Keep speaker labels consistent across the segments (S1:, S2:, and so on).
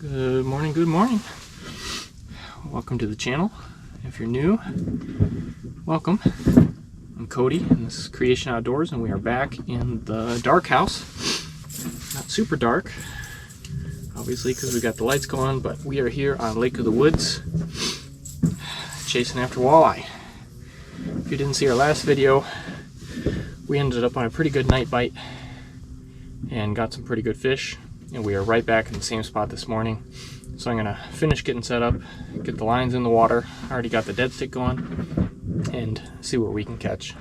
S1: Good morning, good morning. Welcome to the channel. If you're new, welcome. I'm Cody, and this is Creation Outdoors, and we are back in the dark house. Not super dark, obviously, because we got the lights going, but we are here on Lake of the Woods, chasing after walleye. If you didn't see our last video, we ended up on a pretty good night bite and got some pretty good fish. And we are right back in the same spot this morning. So I'm gonna finish getting set up, get the lines in the water. I already got the dead stick going, and see what we can catch.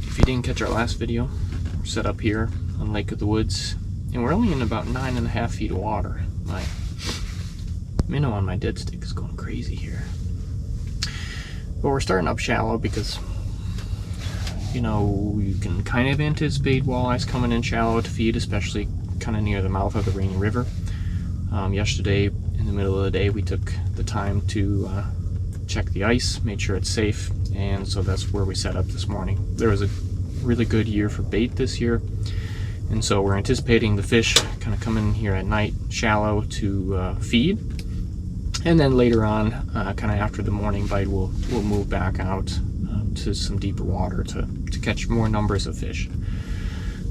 S1: If you didn't catch our last video, we're set up here on Lake of the Woods, and we're only in about 9.5 feet of water. My minnow on my dead stick is going crazy here. But we're starting up shallow because, you know, you can kind of anticipate walleyes coming in shallow to feed, especially kind of near the mouth of the Rainy River. Yesterday, in the middle of the day, we took the time to check the ice, made sure it's safe, and so that's where we set up this morning. There was a really good year for bait this year, and so we're anticipating the fish kind of coming here at night shallow to feed, and then later on, kind of after the morning bite, we'll move back out to some deeper water to catch more numbers of fish.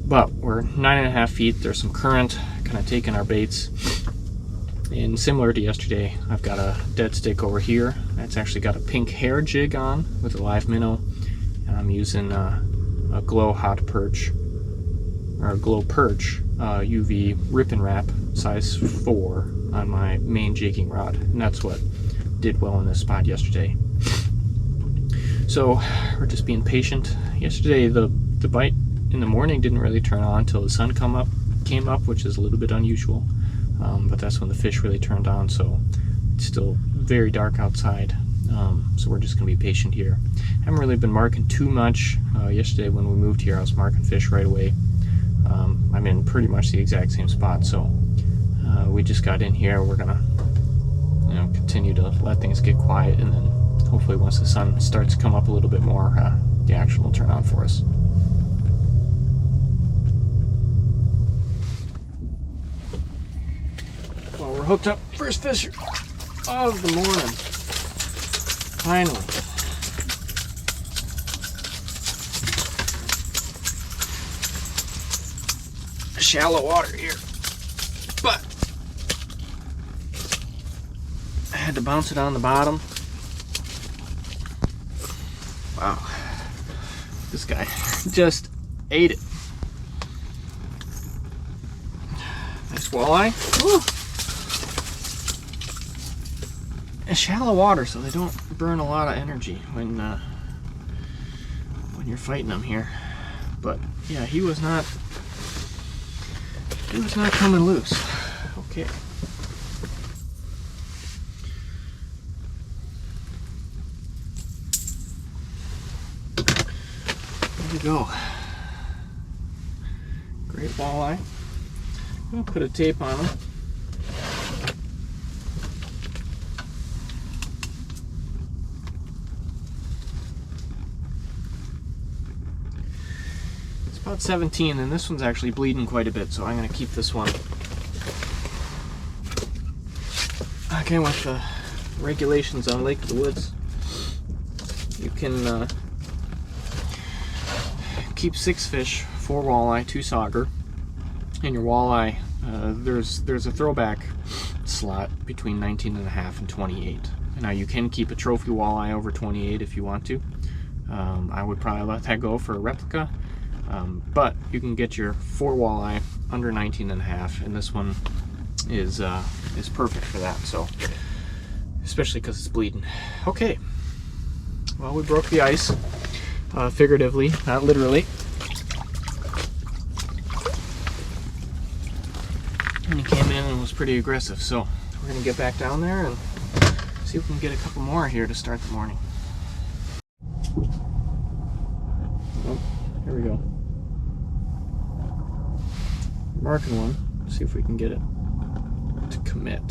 S1: But we're 9.5 feet. There's some current kind of taking our baits, and similar to yesterday, I've got a dead stick over here that's actually got a pink hair jig on with a live minnow, and I'm using a glow hot perch, or a glow perch UV rip and wrap size 4 on my main jigging rod, and that's what did well in this spot yesterday. So we're just being patient. Yesterday the bite in the morning didn't really turn on until the sun came up, which is a little bit unusual, but that's when the fish really turned on. So it's still very dark outside, so we're just gonna be patient here. Haven't really been marking too much. Yesterday when we moved here, I was marking fish right away. I'm in pretty much the exact same spot, so we just got in here. We're gonna, continue to let things get quiet, and then hopefully once the sun starts to come up a little bit more, the action will turn on for us. Well, we're hooked up. First fish of the morning. Finally. Shallow water here, but I had to bounce it on the bottom. Wow, this guy just ate it. Nice walleye. Woo. It's shallow water, so they don't burn a lot of energy when you're fighting them here. But yeah, he was not coming loose. Okay. There we go. Great walleye. I'm gonna put a tape on him. About 17, and this one's actually bleeding quite a bit, so I'm going to keep this one. Again, with the regulations on Lake of the Woods, you can keep 6 fish, 4 walleye, 2 sauger, and your walleye, there's a throwback slot between 19.5 and 28. Now you can keep a trophy walleye over 28 if you want to. I would probably let that go for a replica. But you can get your 4 walleye under 19.5, and this one is perfect for that. So, especially because it's bleeding. Okay. Well, we broke the ice, figuratively, not literally. And he came in and was pretty aggressive. So we're gonna get back down there and see if we can get a couple more here to start the morning. Oh, here we go. Marking one. See if we can get it to commit.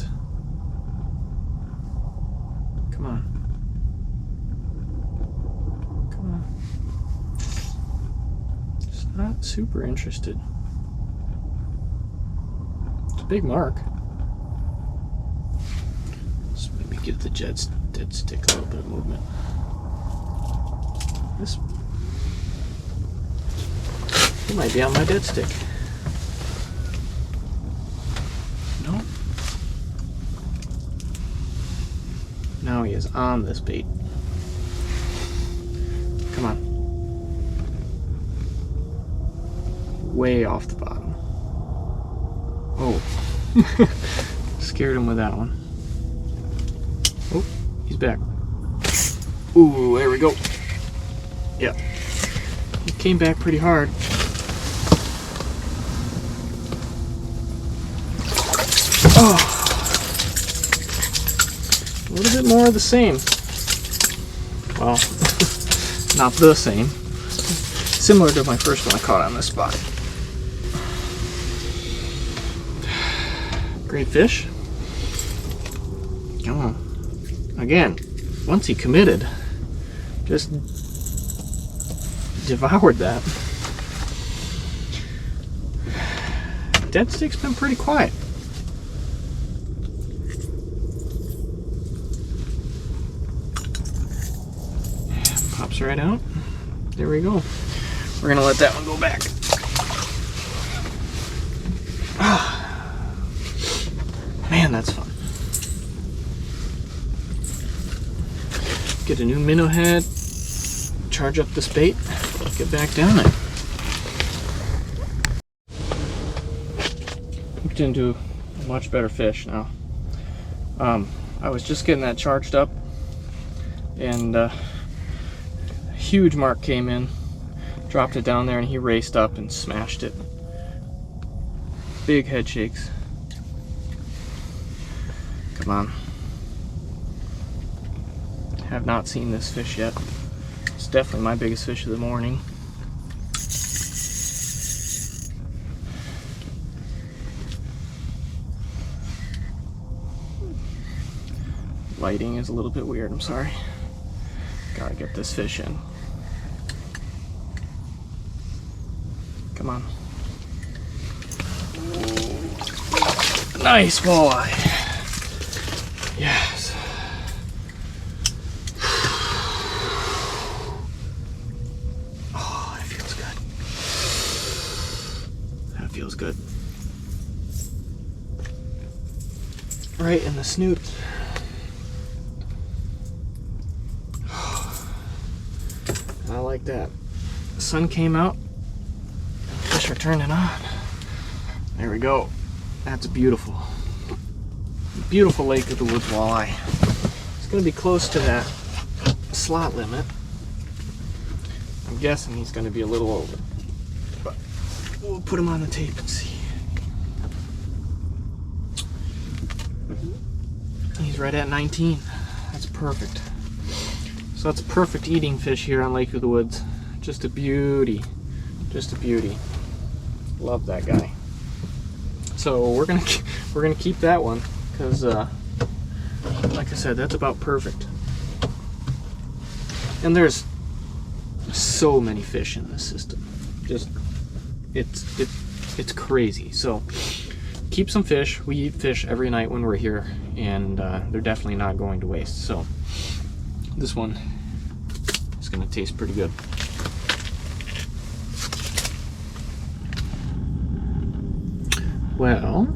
S1: Come on. Come on. It's not super interested. It's a big mark. Let's maybe give the dead stick a little bit of movement. This he might be on my dead stick. No. Now he is on this bait. Come on. Way off the bottom. Oh. Scared him with that one. Oh, he's back. Ooh, there we go. Yeah. He came back pretty hard. Oh. A little bit more of the same. Well, not the same. Similar to my first one I caught on this spot. Great fish. Oh. Again, once he committed, just devoured that. Dead stick's been pretty quiet. Pops right out. There we go. We're gonna let that one go back. Man, that's fun. Get a new minnow head, charge up this bait, get back down there. Hooked into a much better fish now. I was just getting that charged up, and a huge mark came in, dropped it down there, and he raced up and smashed it. Big head shakes. Come on. Have not seen this fish yet. It's definitely my biggest fish of the morning. Lighting is a little bit weird, I'm sorry. Gotta get this fish in. Come on. Nice walleye. Yes. Oh, it feels good. That feels good. Right in the snoot. I like that. The sun came out. Fish are turning on. There we go. That's beautiful. Beautiful Lake of the Woods walleye. It's going to be close to that slot limit. I'm guessing he's going to be a little over. But we'll put him on the tape and see. He's right at 19. That's perfect. So that's a perfect eating fish here on Lake of the Woods. Just a beauty. Just a beauty. Love that guy. So we're gonna keep that one because, like I said, that's about perfect. And there's so many fish in this system. Just it's crazy. So keep some fish. We eat fish every night when we're here, and they're definitely not going to waste. So this one is gonna taste pretty good. Well,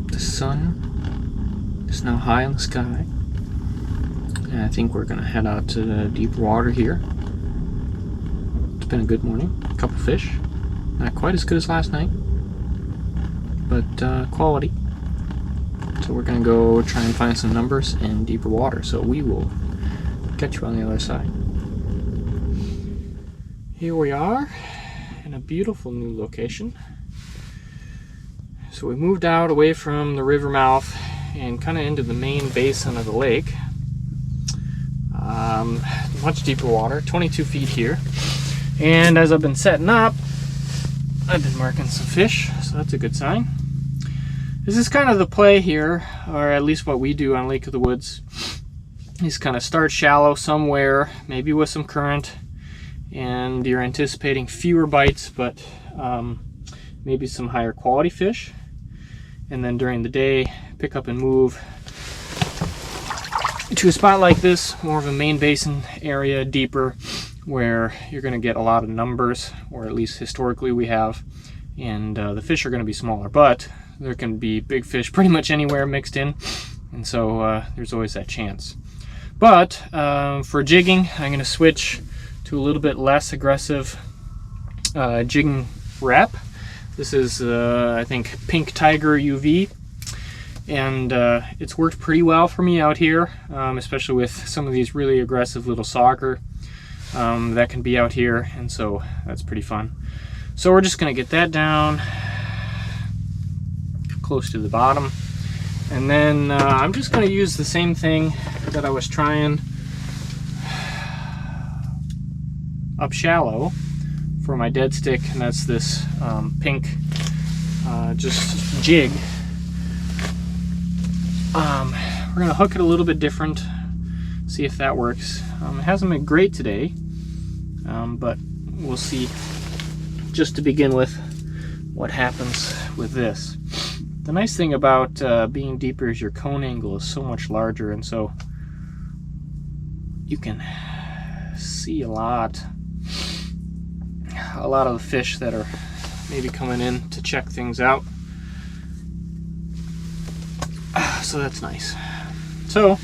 S1: the sun is now high in the sky, and I think we're gonna head out to the deep water here. It's been a good morning. A couple fish, not quite as good as last night, but quality. So we're gonna go try and find some numbers in deeper water. So we will catch you on the other side. Here we are in a beautiful new location. So we moved out away from the river mouth and kind of into the main basin of the lake. Much deeper water, 22 feet here. And as I've been setting up, I've been marking some fish, so that's a good sign. This is kind of the play here, or at least what we do on Lake of the Woods. Is kind of start shallow somewhere, maybe with some current, and you're anticipating fewer bites, but maybe some higher quality fish. And then during the day, pick up and move to a spot like this, more of a main basin area, deeper, where you're going to get a lot of numbers, or at least historically we have, and the fish are going to be smaller, but there can be big fish pretty much anywhere mixed in, and so there's always that chance. But for jigging, I'm going to switch to a little bit less aggressive jigging wrap. This is I think Pink Tiger UV, and it's worked pretty well for me out here, especially with some of these really aggressive little sauger that can be out here, and so that's pretty fun. So we're just going to get that down close to the bottom, and then I'm just going to use the same thing that I was trying up shallow for my dead stick, and that's this pink just jig. We're going to hook it a little bit different, see if that works. It hasn't been great today, but we'll see just to begin with what happens with this. The nice thing about being deeper is your cone angle is so much larger, and so you can see a lot of the fish that are maybe coming in to check things out. So that's nice. So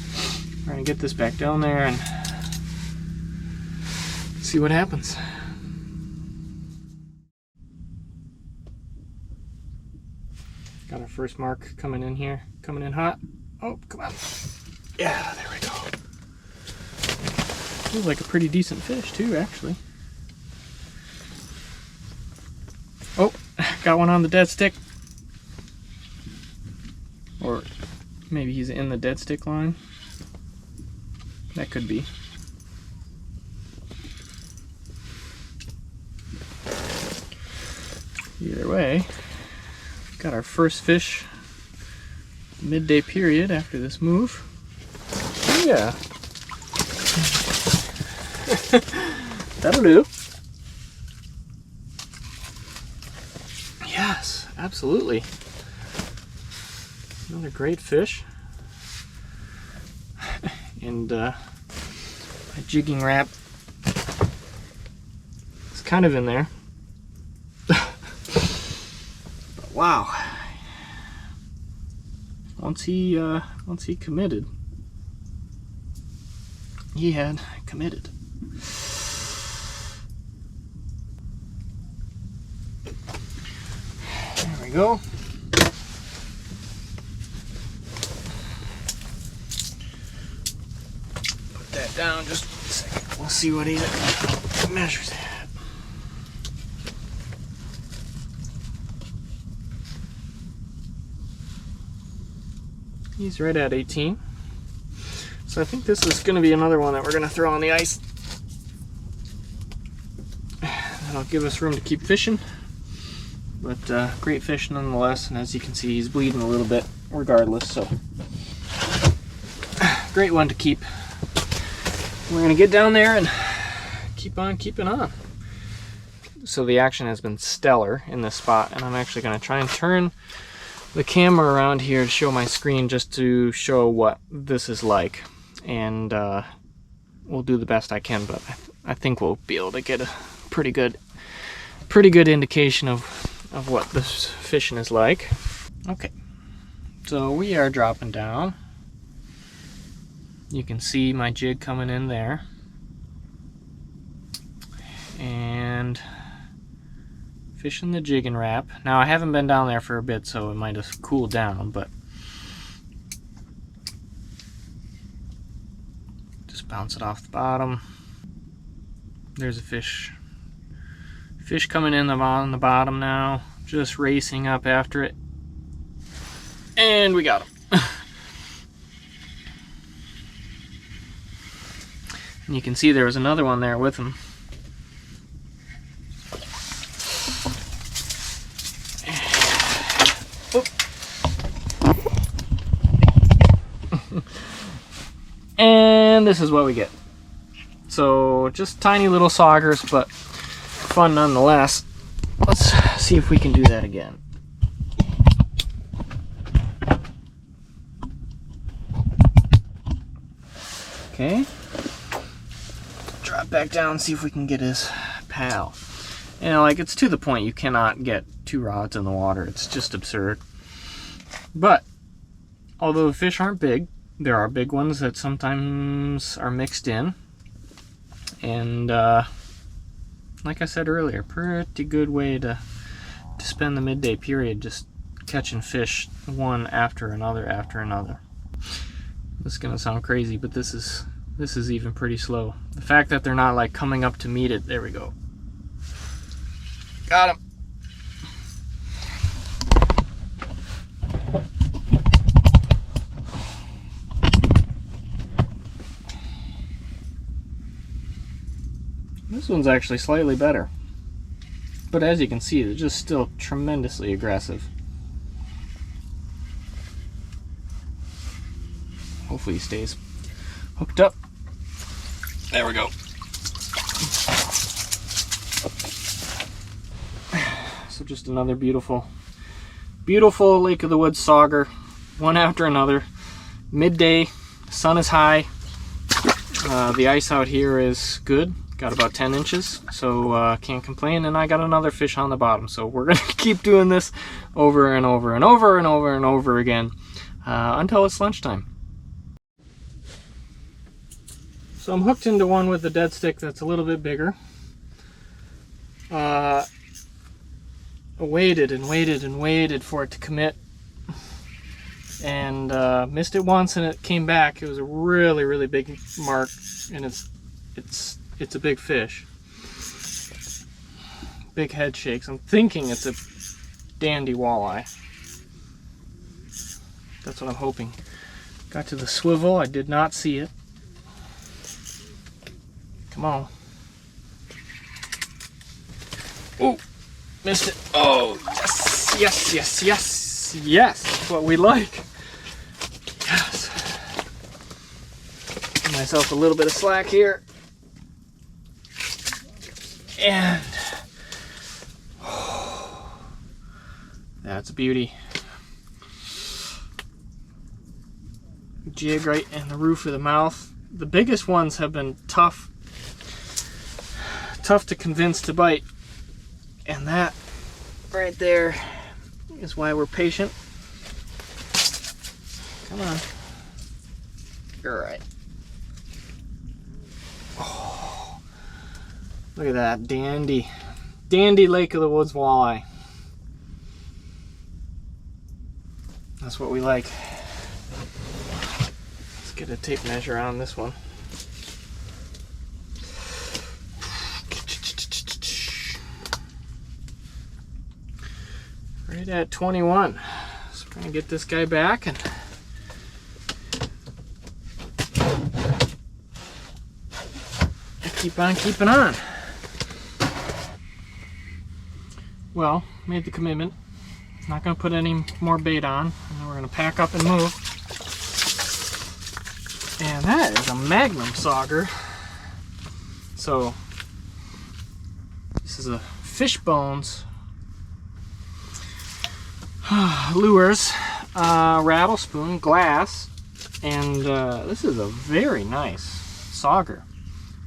S1: we're gonna get this back down there and see what happens. Got our first mark coming in here, coming in hot. Oh, come on. Yeah, there we go. Feels like a pretty decent fish too, actually. Oh, got one on the dead stick. Or maybe he's in the dead stick line. That could be. Either way, got our first fish midday period after this move. Yeah. That'll do. Yes, absolutely. Another great fish. And a jigging wrap is kind of in there. But wow. Once he committed, he had committed. There we go. Put that down just a second. We'll see what he measures at. He's right at 18. So I think this is going to be another one that we're going to throw on the ice. That'll give us room to keep fishing. But great fish nonetheless, and as you can see, he's bleeding a little bit regardless, so great one to keep. We're going to get down there and keep on keeping on. So the action has been stellar in this spot, and I'm actually going to try and turn the camera around here to show my screen just to show what this is like, and we'll do the best I can, but I think we'll be able to get a pretty good indication of what this fishing is like. Okay, so we are dropping down. You can see my jig coming in there, and fishing the jig and wrap. Now I haven't been down there for a bit, so it might have cooled down, but just bounce it off the bottom. There's a fish coming in on the bottom now, just racing up after it, and we got him. And you can see there was another one there with him. this is what we get. So just tiny little saugers, but fun nonetheless. Let's see if we can do that again. Okay. Drop back down and see if we can get his pal. You know, like, it's to the point you cannot get 2 rods in the water. It's just absurd. But although the fish aren't big, there are big ones that sometimes are mixed in. And like I said earlier, pretty good way to spend the midday period, just catching fish one after another after another. This is gonna sound crazy, but this is even pretty slow. The fact that they're not like coming up to meet it. There we go. Got him. This one's actually slightly better, but as you can see, they're just still tremendously aggressive. Hopefully he stays hooked up. There we go. So just another beautiful Lake of the Woods sauger, one after another. Midday, sun is high. The ice out here is good. Got about 10 inches, so can't complain. And I got another fish on the bottom, so we're gonna keep doing this over and over and over and over and over again until it's lunchtime. So I'm hooked into one with the dead stick that's a little bit bigger. I waited and waited and waited for it to commit, and missed it once, and it came back. It was a really big mark, and it's a big fish. Big head shakes. I'm thinking it's a dandy walleye. That's what I'm hoping. Got to the swivel. I did not see it. Come on. Oh, missed it. Oh, yes, yes, yes, yes, yes. That's what we like. Yes. Give myself a little bit of slack here. And that's a beauty. Jig right in the roof of the mouth. The biggest ones have been tough to convince to bite, and that right there is why we're patient. Come on. You're right. Oh, look at that dandy Lake of the Woods walleye. That's what we like. Let's get a tape measure on this one. Right at 21. So we're gonna get this guy back and keep on keeping on. Well, made the commitment. Not gonna put any more bait on. And we're gonna pack up and move. And that is a Magnum sauger. So this is a fish bones lures, rattle spoon, glass, and this is a very nice sauger.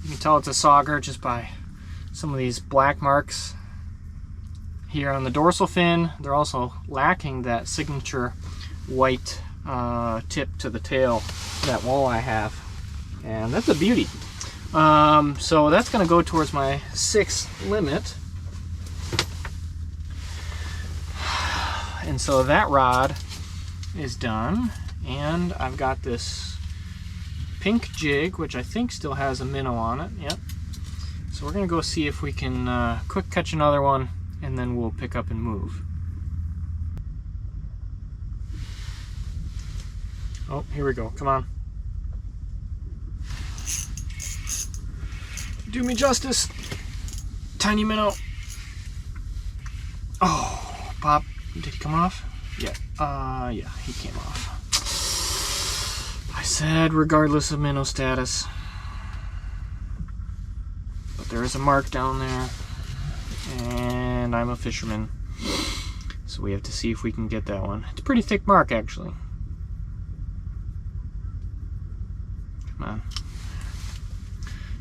S1: You can tell it's a sauger just by some of these black marks here on the dorsal fin. They're also lacking that signature white tip to the tail that walleye have, and that's a beauty. So that's going to go towards my 6th limit. And so that rod is done, and I've got this pink jig, which I think still has a minnow on it. Yep. So we're gonna go see if we can quick catch another one, and then we'll pick up and move. Oh, here we go. Come on. Do me justice. Tiny minnow. Oh, pop. Did he come off? Yeah. Yeah, he came off. I said regardless of minnow status. But there is a mark down there. And I'm a fisherman. So we have to see if we can get that one. It's a pretty thick mark, actually. Come on.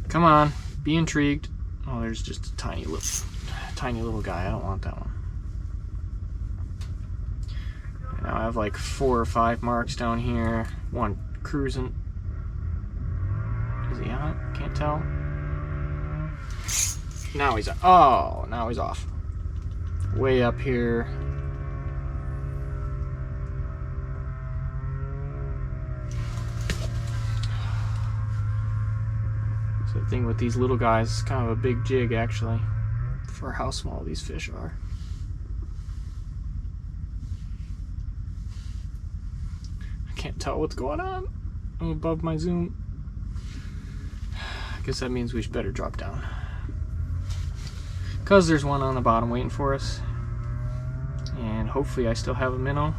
S1: Come on. Be intrigued. Oh, there's just a tiny little guy. I don't want that one. And now I have like 4 or 5 marks down here. One cruising. Is he on it? Can't tell. Now he's on. Oh, now he's off. Way up here. So the thing with these little guys, it's kind of a big jig actually for how small these fish are. I can't tell what's going on. I'm above my zoom. I guess that means we should better drop down. Because there's one on the bottom waiting for us. And hopefully I still have a minnow.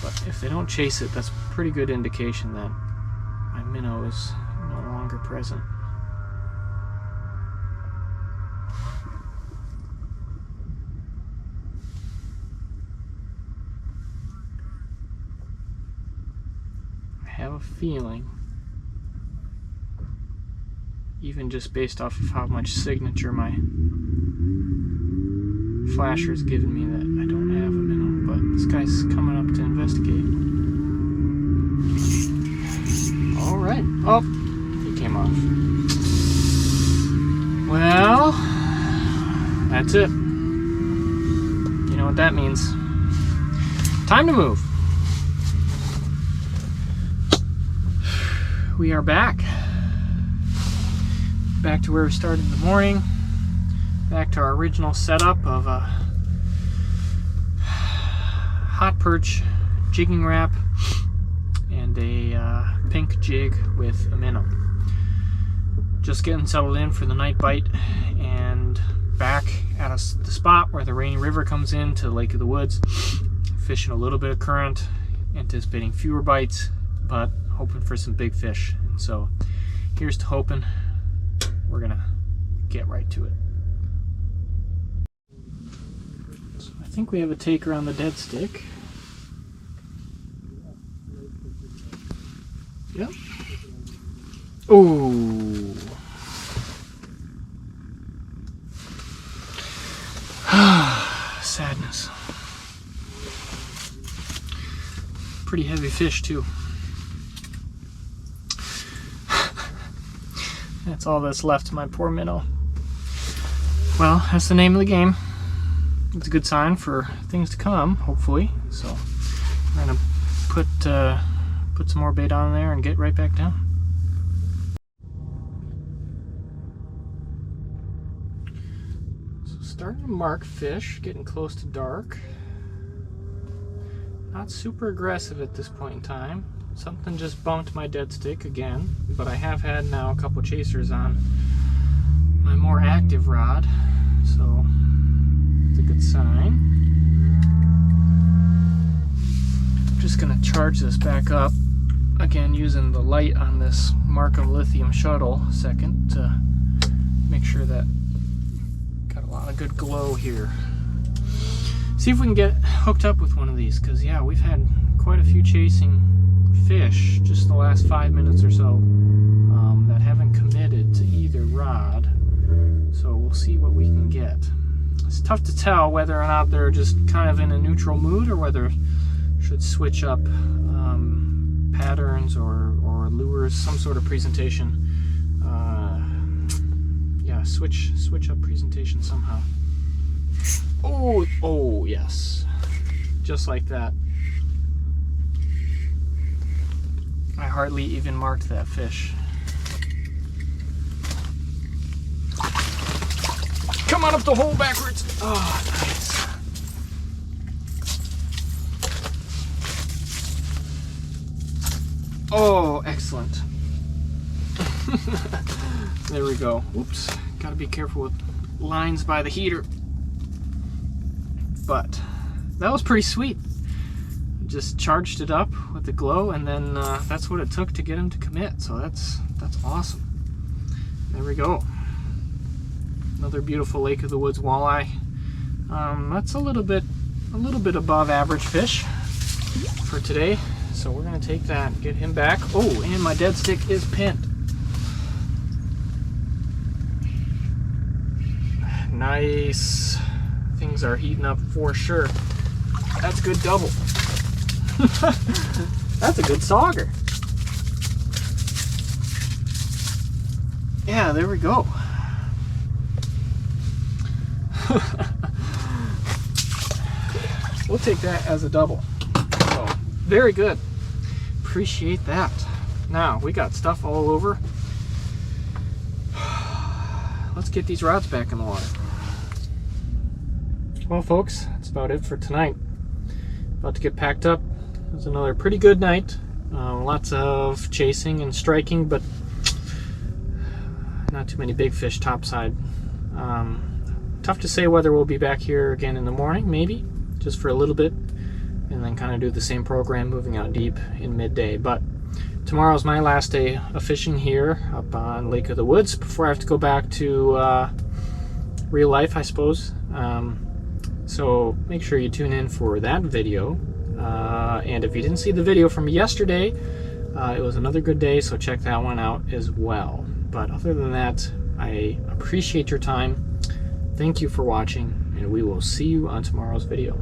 S1: But if they don't chase it, that's a pretty good indication that my minnow is no longer present. I have a feeling, even just based off of how much signature my flasher's given me, that I don't have a minnow, but this guy's coming up to investigate. Alright. Oh, he came off. Well, that's it. You know what that means. Time to move. We are back. Back to where we started in the morning. Back to our original setup of a hot perch jigging wrap and a pink jig with a minnow. Just getting settled in for the night bite and back at the spot where the Rainy River comes in to Lake of the Woods. Fishing a little bit of current, anticipating fewer bites, but hoping for some big fish. And so here's to hoping. We're gonna get right to it. So I think we have a taker on the dead stick. Yep. Ooh. Sadness. Pretty heavy fish too. That's all that's left of my poor minnow. Well, that's the name of the game. It's a good sign for things to come, hopefully. So we're gonna put some more bait on there and get right back down. So starting to mark fish, getting close to dark. Not super aggressive at this point in time. Something just bumped my dead stick again, but I have had now a couple chasers on my more active rod, so it's a good sign. I'm just gonna charge this back up, again using the light on this Markham lithium shuttle second to make sure that got a lot of good glow here. See if we can get hooked up with one of these, because yeah, we've had quite a few chasing fish just the last 5 minutes or so that haven't committed to either rod, so we'll see what we can get. It's tough to tell whether or not they're just kind of in a neutral mood or whether should switch up patterns or lures, some sort of presentation. Yeah, switch up presentation somehow. Oh yes, just like that. I hardly even marked that fish. Come on up the hole backwards. Oh, nice. Oh, excellent. There we go. Oops. Gotta be careful with lines by the heater. But that was pretty sweet. just charged it up with the glow, and then that's what it took to get him to commit. So that's awesome. There we go. Another beautiful Lake of the Woods walleye. That's a little bit above average fish for today. So we're gonna take that, get him back. Oh, and my dead stick is pinned. Nice. Things are heating up for sure. That's a good double. That's a good sauger. Yeah, there we go. We'll take that as a double. So, very good. Appreciate that. Now, we got stuff all over. Let's get these rods back in the water. Well, folks, that's about it for tonight. About to get packed up. It was another pretty good night. Lots of chasing and striking, but not too many big fish topside. Tough to say whether we'll be back here again in the morning, maybe, just for a little bit, and then kind of do the same program moving out deep in midday. But tomorrow's my last day of fishing here up on Lake of the Woods before I have to go back to real life, I suppose. So make sure you tune in for that video. And if you didn't see the video from yesterday, it was another good day, so check that one out as well. But other than that, I appreciate your time. Thank you for watching, and we will see you on tomorrow's video.